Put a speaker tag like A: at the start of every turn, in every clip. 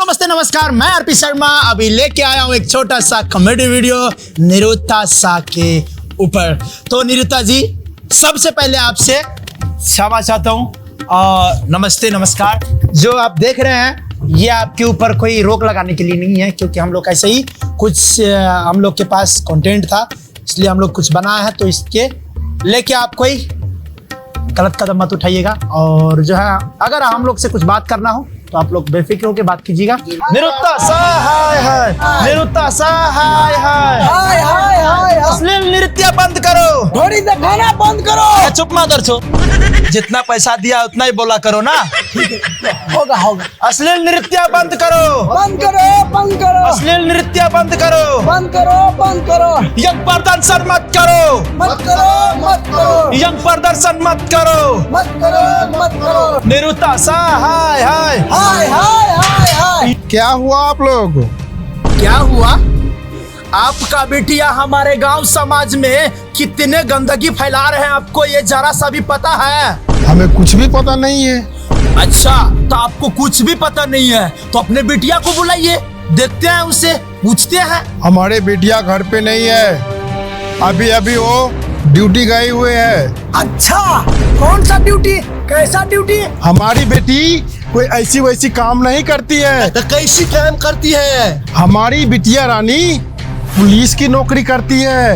A: नमस्ते नमस्कार, मैं आरपी शर्मा अभी लेके आया हूँ एक छोटा सा कॉमेडी वीडियो निरुता सा के ऊपर। तो निरुता जी, सबसे पहले आपसे क्षमा चाहता हूँ और नमस्ते नमस्कार। जो आप देख रहे हैं ये आपके ऊपर कोई रोक लगाने के लिए नहीं है, क्योंकि हम लोग ऐसे ही कुछ हम लोग के पास कंटेंट था, इसलिए हम लोग कुछ बनाया है। तो इसके लेके आप कोई गलत कदम मत उठाइएगा। और जो है अगर हम लोग से कुछ बात करना हो तो आप लोग बेफिक्र होकर बात कीजिएगा। निरुता सा हाय हाय, निरुता सा हाय हाय,
B: हाय हाय हाय,
A: अश्लील नृत्य बंद करो,
B: थोड़ी दिखाना बंद करो।
A: चुप मत दर्शो, जितना पैसा दिया उतना ही बोला करो ना।
B: होगा होगा।
A: अश्लील नृत्य बंद करो,
B: बंद करो बंद करो,
A: अश्लील नृत्य बंद करो,
B: बंद करो बंद करो,
A: यंग प्रदर्शन मत करो,
B: मत करो मत करो,
A: यंग प्रदर्शन मत करो,
B: मत करो मत करो।
A: निरुता सा हाय हाय।
B: हाय हाय हाय हाय।
C: क्या हुआ आप लोग?
A: क्या हुआ? आपका बिटिया हमारे गांव समाज में कितने गंदगी फैला रहे हैं, आपको ये जरा सा भी पता है?
C: हमें कुछ भी पता नहीं है।
A: अच्छा, तो आपको कुछ भी पता नहीं है तो अपने बिटिया को बुलाइए, देखते हैं, उसे पूछते हैं।
C: हमारे बिटिया घर पे नहीं है, अभी अभी वो ड्यूटी गए हुए है।
B: अच्छा, कौन सा ड्यूटी, कैसा ड्यूटी?
C: हमारी बेटी कोई ऐसी वैसी काम नहीं करती है।
A: तो कैसी काम करती है?
C: हमारी बिटिया रानी पुलिस की नौकरी करती है,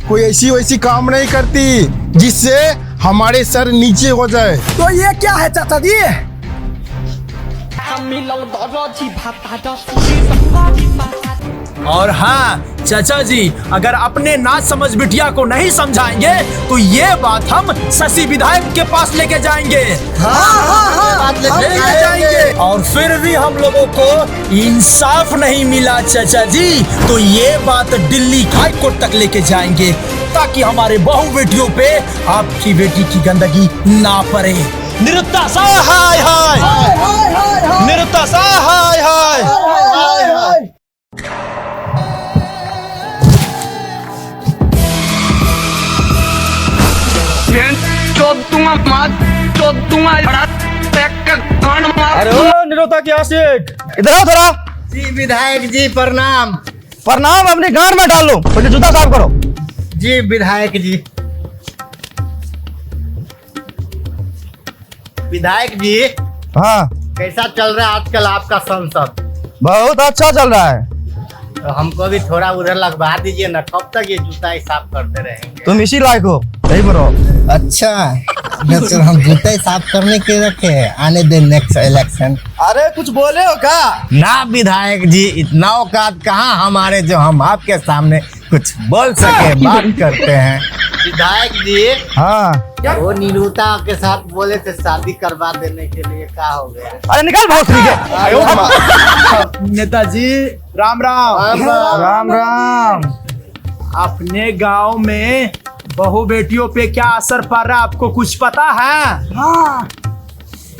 C: कोई ऐसी वैसी काम नहीं करती जिससे हमारे सर नीचे हो जाए।
B: तो ये क्या है चाचा जी?
A: और हाँ चाचा जी, अगर अपने ना समझ बिटिया को नहीं समझाएंगे तो ये बात हम शशि विधायक के पास लेके जाएंगे। लेके जाएंगे। और फिर भी हम लोगों को इंसाफ नहीं मिला चाचा जी, तो ये बात दिल्ली हाई कोर्ट तक लेके जाएंगे, ताकि हमारे बहू बेटियों पे आपकी बेटी की गंदगी ना पड़े। निरुता सा हाय हाय,
B: हाय हाय हाय,
A: निरुता सा हाय हाय।
B: हाय हाय।
A: अरे ओ निरुता की आशिक, इधर आओ थोड़ा।
D: जी विधायक जी प्रणाम।
A: प्रणाम अपनी गांड में डाल लो, पहले जूता साफ करो।
D: जी विधायक जी। विधायक जी,
A: हाँ,
D: कैसा चल रहा है आजकल आपका संसद?
A: बहुत अच्छा चल रहा है।
D: तो हमको भी थोड़ा उधर लगवा दीजिए ना, कब तक ये जूता ही साफ करते रहेंगे?
A: तुम इसी लायक हो, सही बोलो।
D: अच्छा, हम जूता ही साफ करने के रखे हैं, आने दे नेक्स्ट इलेक्शन।
A: अरे कुछ बोले हो क्या?
D: ना विधायक जी, इतना औकात कहाँ हमारे जो हम आपके सामने कुछ बोल सके, बात करते हैं। विधायक जी,
A: हाँ,
D: वो निरुता के साथ बोले थे शादी करवा देने के लिए, क्या हो गया?
A: अरे निकल भोसड़ी के। नेताजी राम राम। राम राम। अपने गांव में बहू बेटियों पे क्या असर पड़ रहा है, आपको कुछ पता है?
B: हाँ,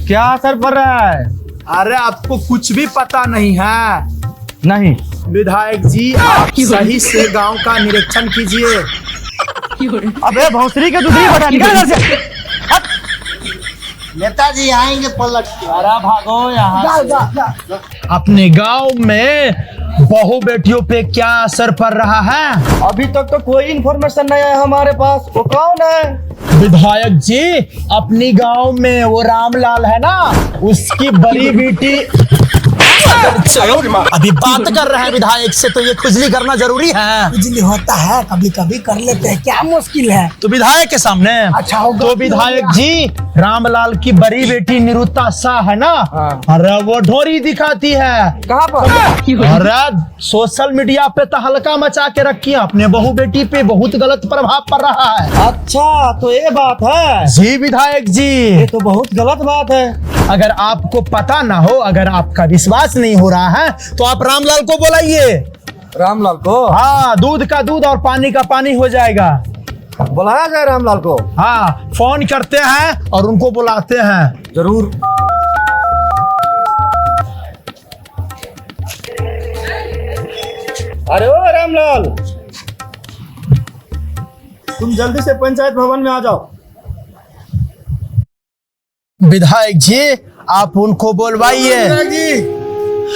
A: क्या असर पड़ रहा है? अरे आपको कुछ भी पता नहीं है? नहीं। विधायक जी, आप सही से गांव का निरीक्षण कीजिए। अबे भोसड़ी के दूसरी बता, निकल घर से।
D: नेताजी आएंगे पलट के।
A: अरे भागो यहाँ
B: जा,
A: से।
B: जा, जा।
A: अपने गांव में बहू बेटियों पे क्या असर पड़ रहा है?
E: अभी तक तो कोई इन्फॉर्मेशन नहीं है हमारे पास। वो कौन है?
A: विधायक जी, अपनी गांव में वो रामलाल है ना, उसकी बड़ी बेटी। अभी बात कर रहे हैं विधायक से, तो ये खुजली करना जरूरी है।
B: बिजली होता है, कभी कभी कर लेते हैं, क्या मुश्किल है?
A: तो विधायक के सामने
B: अच्छा होगा।
A: तो विधायक जी, रामलाल की बड़ी बेटी निरुता सा है ना, अरे वो ढोरी दिखाती है।
E: कहाँ पर?
A: अरे सोशल मीडिया पे तहलका मचा के रखी है, अपने बहू बेटी पे बहुत गलत प्रभाव पड़ रहा है।
E: अच्छा, तो ये बात है।
A: जी विधायक जी,
E: ये तो बहुत गलत बात है।
A: अगर आपको पता ना हो, अगर आपका विश्वास नहीं हो रहा है, तो आप रामलाल को बुलाइए।
E: रामलाल को?
A: हाँ, दूध का दूध और पानी का पानी हो जाएगा।
E: बुलाया जाए रामलाल को?
A: हाँ, फोन करते हैं और उनको बुलाते हैं।
E: जरूर। अरे ओ रामलाल, तुम जल्दी से पंचायत भवन में आ जाओ।
A: विधायक जी, आप उनको बोलवाइए।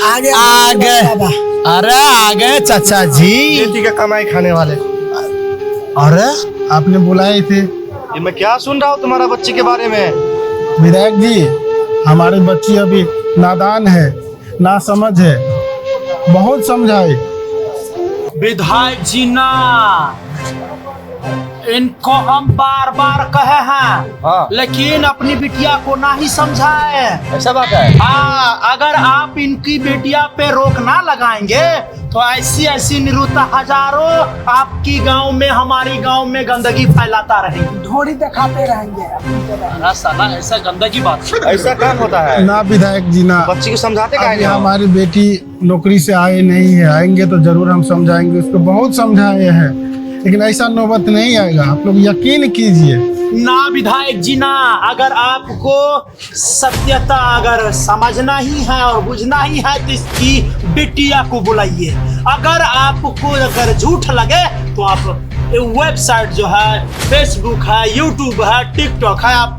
B: आ गए
A: आ गए।
B: बाबा।
A: अरे आ गए चाचा जी।
E: बेटी का कमाई खाने वाले।
C: अरे आपने बुलाए थे
E: ये मैं क्या सुन रहा हूँ तुम्हारा बच्चे के बारे में।
C: विधायक जी, हमारी बच्ची अभी नादान है, ना समझ है, बहुत समझाए।
A: विधायक जी ना, इनको हम बार बार कहे हैं,
E: हाँ।
A: लेकिन अपनी बिटिया को ना ही समझाए।
E: ऐसा बात है।
A: हाँ, अगर आप इनकी बेटिया पे रोक ना लगाएंगे तो ऐसी ऐसी निरुता हजारों आपकी गांव में, हमारी गांव में गंदगी फैलाता रहेगी।
B: ढोरी दिखाते रहेंगे अपनी जगह।
A: अरे साला, ऐसा गंदगी बात।
E: ऐसा काम होता है।
C: ना विधायक जी ना,
E: बच्ची को समझाते
C: अभी
E: कहेंगे।
C: हमारी बेटी नौकरी से आए नहीं है, आएंगे तो जरूर हम समझाएंगे उसको, बहुत समझाए हैं, लेकिन ऐसा नौबत नहीं आएगा, आप लोग यकीन कीजिए।
A: ना विधायक जी ना, अगर आपको सत्यता अगर समझना ही है और बुझना ही है तो इसकी बिटिया को बुलाइए। अगर आपको अगर झूठ लगे तो आप वेबसाइट जो है, फेसबुक है, यूट्यूब है, टिकटॉक है, आप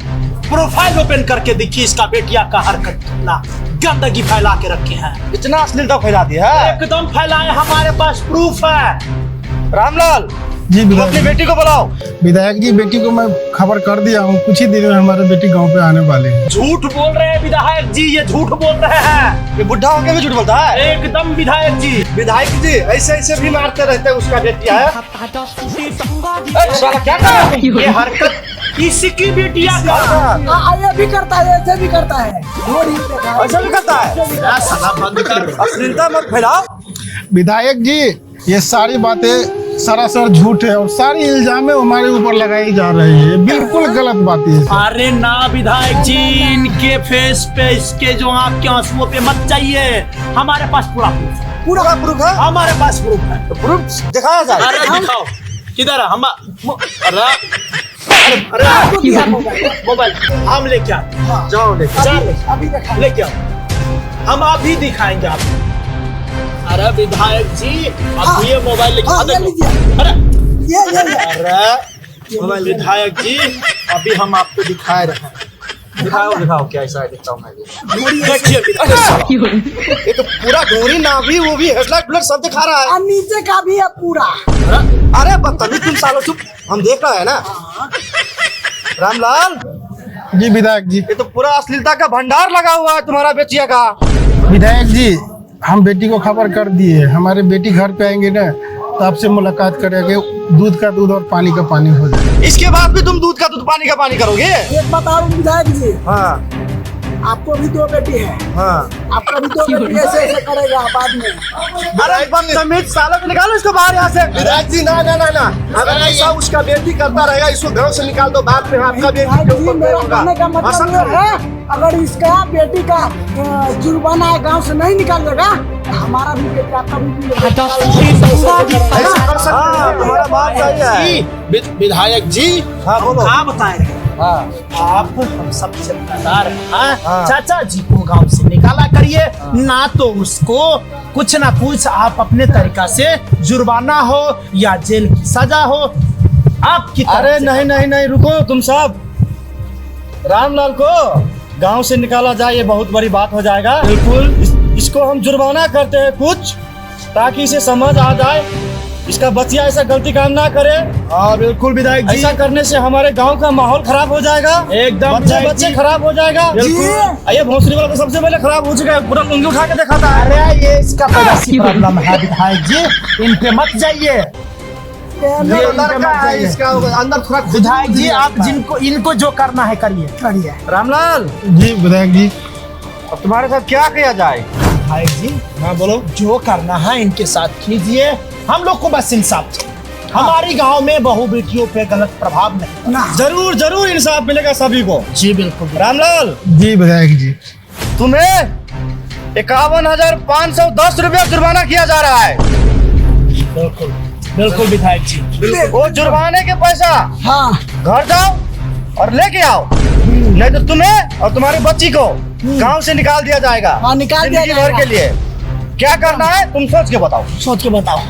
A: प्रोफाइल ओपन करके देखिए इसका बेटिया का हरकत कितना गंदगी फैला के रखे हैं।
E: इतना अश्लीलता फैला दिया है।
A: एकदम फैलाए, हमारे पास प्रूफ है।
E: रामलाल,
C: जी
E: तुम
C: विधायक
E: अपनी
C: जी।
E: बेटी को बुलाओ।
C: विधायक जी, बेटी को मैं खबर कर दिया हूँ, कुछ ही दिन में हमारे बेटी गांव पे आने वाले हैं।
A: झूठ बोल रहे हैं विधायक जी, ये झूठ बोल रहे हैं।
E: ये बुढ़ा होके भी झूठ बोलता है।
A: एकदम विधायक जी।
E: विधायक जी ऐसे ऐसे भी मारते रहते हैं उसका बेटिया है। साला क्या कर रहा है?
A: ये हरकत इसकी बेटिया का।
B: ये भी करता है, ऐसे भी करता है। ढोरी दिखा-
E: ऐसा भी करता है।
A: मेरा साला बंद कर।
E: अश्लीलता मत फैलाओ।
C: विधायक जी, ये सारी बातें सरासर झूठ है और सारी इल्जामें हमारे ऊपर लगाई जा रही है, बिल्कुल गलत बात है।
A: अरे ना विधायक जी, इनके फेस पे, इसके जो आँख के आंसुओं पे मत जाइए, हमारे पास पूरा proof है।
E: पूरा प्रूफ है।
A: हमारे पास प्रूफ है।
E: प्रूफ दिखाया जाए।
A: अरे दिखाओ, किधर है? हम अरे अरे
B: आपको दिया मोबाइल।
A: मोबाइल हम लेके आते हैं।
E: जाओ लेके।
A: चल
B: अभी दिखा।
A: लेके आओ, हम अभी दिखाएंगे आपको। अरे विधायक जी, अभी ये मोबाइल लेके
B: हाँ,
A: आओ।
B: ले लीजिए।
A: अरे
B: ये
A: अरे विधायक जी, अभी हम आपको दिखा रहे हैं।
E: दिखाओ क्या ऐसा है, दिखता हूँ मैं भी।
A: देखिए
E: ये तो पूरा ढोरी नाभि वो भी हेडलाइट ब्लड सब दिखा रहा है।
B: और नीचे का भी है पूरा।
E: अरे बदतमीज तुम सालों चुप, हम देख रहे हैं ना। रामलाल,
C: जी विधायक जी।
E: ये तो पूरा अश्लीलता का भंडार लगा हुआ है तुम्हारा बेटिया का।
C: विधायक जी, हम बेटी को खबर कर दिए, हमारे बेटी घर पे आएंगे ना तो आपसे मुलाकात करेंगे, दूध का दूध और पानी का पानी हो जाए।
E: इसके बाद भी तुम दूध का दूध पानी का पानी करोगे।
B: एक बताओ विधायक जी,
E: हाँ
B: आपको भी दो बेटी है,
E: हाँ।
B: आपका भी दो बेटी ऐसे ऐसे करेगा बाद में।
E: अरे बदतमीज सालों को निकालो इसको बाहर यहाँ से। विधायक जी ना ना ना ना, अगर ऐसा उसका बेटी करता रहेगा इसको घर से निकाल दो, बाद में आपका बेटी
B: विधायक
E: के
B: जी,
E: ऊपर
B: मेरा
E: होगा।
B: कहने का मतलब
E: पसंद
B: ये है, अगर इसका बेटी का जुर्माना है गांव से नहीं निकालेगा तो हमारा भी बेटी, आपका भी बेटी।
E: ऐसा कर सकते हैं, तुम्हारा बात सही है।
A: विधायक जी,
E: हाँ बोलो।
A: हाँ बताए रहे
E: हाँ
A: आप, हम सब जिम्मेदार हैं। हाँ?
E: हाँ।
A: चाचा जी को गांव से निकाला करिए, ना तो उसको कुछ ना कुछ आप अपने तरीका से जुर्माना हो या जेल की सजा हो आपकी तरफ
E: अरे
A: से।
E: नहीं नहीं नहीं, रुको तुम सब। रामलाल को गांव से निकाला जाए ये बहुत बड़ी बात हो जाएगा।
A: बिल्कुल।
E: इसको हम जुर्माना करते हैं कुछ, ताकि इसे समझ आ जाए, इसका बच्चिया ऐसा गलती काम ना करे।
A: हाँ बिल्कुल विधायक जी,
E: ऐसा करने से हमारे गांव का माहौल खराब हो जाएगा,
A: एकदम
E: बच्चे
A: विधायक
E: बच्चे
A: जी।
E: खराब हो जाएगा।
B: बिल्कुल।
E: ये भोसड़ी वाला तो सबसे पहले खराब हो चुका है, पूरा उंगली उठा के दिखाता है।
A: अरे ये इसका पैदाशी प्रॉब्लम है विधायक जी, इन पे मत जाइए।
E: ये अंदर का है, इसका अंदर थोड़ा
A: विधायक जी, आप जिनको इनको जो करना है करिए।
B: करिए।
E: रामलाल,
C: जी विधायक जी।
E: अब तुम्हारे साथ क्या किया जाए?
A: विधायक जी,
E: हाँ बोलो।
A: जो करना है इनके साथ कीजिए, हम लोग को बस इंसाफ चाहिए। हमारी गांव में बहू बेटियों पे गलत प्रभाव नहीं।
B: ना
E: जरूर जरूर इंसाफ मिलेगा सभी को।
A: जी बिल्कुल।
E: रामलाल,
C: जी विधायक जी।
E: तुम्हें 51,510 रुपया जुर्माना किया जा रहा है।
A: बिल्कुल बिल्कुल विधायक जी।
E: वो जुर्माने के पैसा
B: हाँ,
E: घर जाओ और लेके आओ, नहीं तो तुम्हें और तुम्हारी बच्ची को गांव से निकाल दिया जाएगा।
B: हाँ, निकाल दिया
E: जिंदगी भर
B: जाएगा।
E: के लिए क्या करना है तुम सोच के बताओ।
B: सोच के बताओ।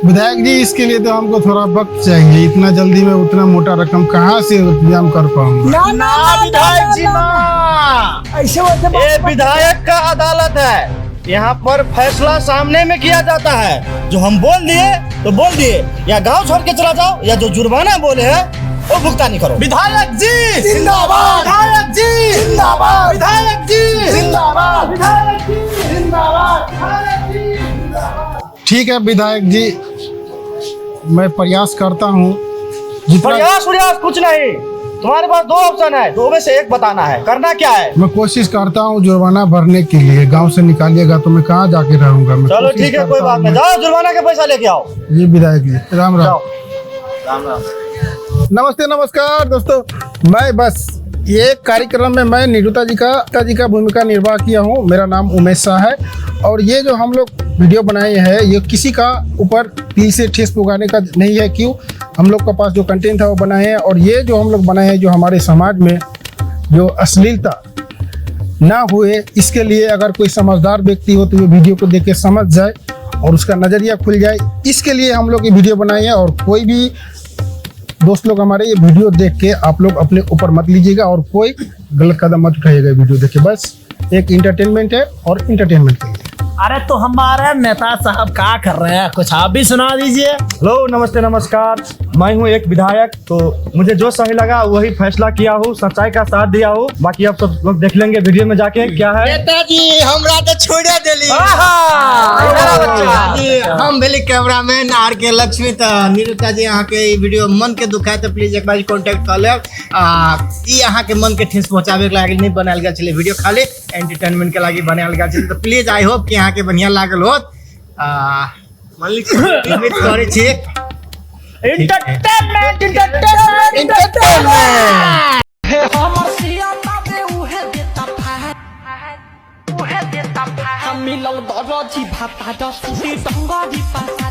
C: विधायक जी, इसके लिए तो हमको थोड़ा वक्त चाहिए, इतना जल्दी में उतना मोटा रकम कहाँ से इंतजाम कर पाऊंगा।
B: ना ना ना,
A: विधायक जी
B: ना,
A: ना,
B: ना। ऐसे वैसे
E: ये
B: बात मत-
E: विधायक का अदालत है, यहाँ पर फैसला सामने में किया जाता है। जो हम बोल दिए तो बोल दिए, या गांव छोड़ के चला जाओ, या जो जुर्माना बोले है वो भुगतानी करो।
A: विधायक जी
B: जिंदाबाद,
A: विधायक जी
B: जिंदाबाद,
A: विधायक जी
B: जिंदाबाद,
A: विधायक जी
B: जिंदाबाद।
C: ठीक है विधायक जी, मैं प्रयास करता हूँ जितना
E: प्रयास प्रयास कुछ नहीं, तुम्हारे पास दो ऑप्शन है, दो में से एक बताना है, करना क्या है।
C: मैं कोशिश करता हूँ जुर्माना भरने के लिए। गांव से निकालिएगा तो मैं कहाँ जाके रहूंगा। मैं
E: चलो
C: कोशिश
E: ठीक है,
C: करता
E: कोई बात
C: हूँ
E: नहीं, जाओ जुर्माना के पैसा लेके आओ।
C: जी विधायक जी, राम राम।
E: जाओ। राम राम।
C: नमस्ते नमस्कार दोस्तों, मैं बस ये कार्यक्रम में मैं निरुता जी का भूमिका निर्वाह किया हूँ। मेरा नाम उमेश शाह है और ये जो हम लोग वीडियो बनाए हैं ये किसी का ऊपर दिल से ठेस पहुँचाने का नहीं है। क्यों, हम लोग के पास जो कंटेंट था वो बनाए हैं और ये जो हम लोग बनाए हैं जो हमारे समाज में जो अश्लीलता ना हुए, इसके लिए अगर कोई समझदार व्यक्ति हो तो ये वीडियो को देख के समझ जाए और उसका नज़रिया खुल जाए, इसके लिए हम लोग ये वीडियो बनाए हैं। और कोई भी दोस्त लोग हमारे ये वीडियो देख के आप लोग अपने ऊपर मत लीजिएगा और कोई गलत कदम मत उठाइएगा वीडियो देख के। बस एक इंटरटेनमेंट है और इंटरटेनमेंट के लिए।
A: अरे तो हमारे नेता साहब क्या कर रहे हैं, कुछ आप भी सुना दीजिए।
E: हेलो, नमस्ते नमस्कार, मैं हूँ एक विधायक, तो मुझे जो सही लगा वही फैसला किया हूँ, सच्चाई का साथ दिया हूँ। बाकी आप सब लोग देख लेंगे वीडियो में जाके क्या है।
D: नेताजी हमरा तो छोड़े दिली। जी, हम भेली कैमरामैन आर के लक्ष्मी। तो निरुता जी अहाँ के ई वीडियो मन के दुखाए तो प्लीज एक बार कांटेक्ट कर लेब। ई अहाँ के मन के ठेस पहुंचावे के लागि नहीं बनायल गेल छले वीडियो, खाली एंटरटेनमेंट के लागि बनायल गेल छले। तो प्लीज आई होप कि अहाँ के बढ़िया लागल होत। मालिक उम्मीद करै छी।
A: इंटरटेनमेंट
F: हमर सिया ताबे उहे देता फाट, उहे देता फाट। हम मिलल दरजी भाता दसी संगरी पासा।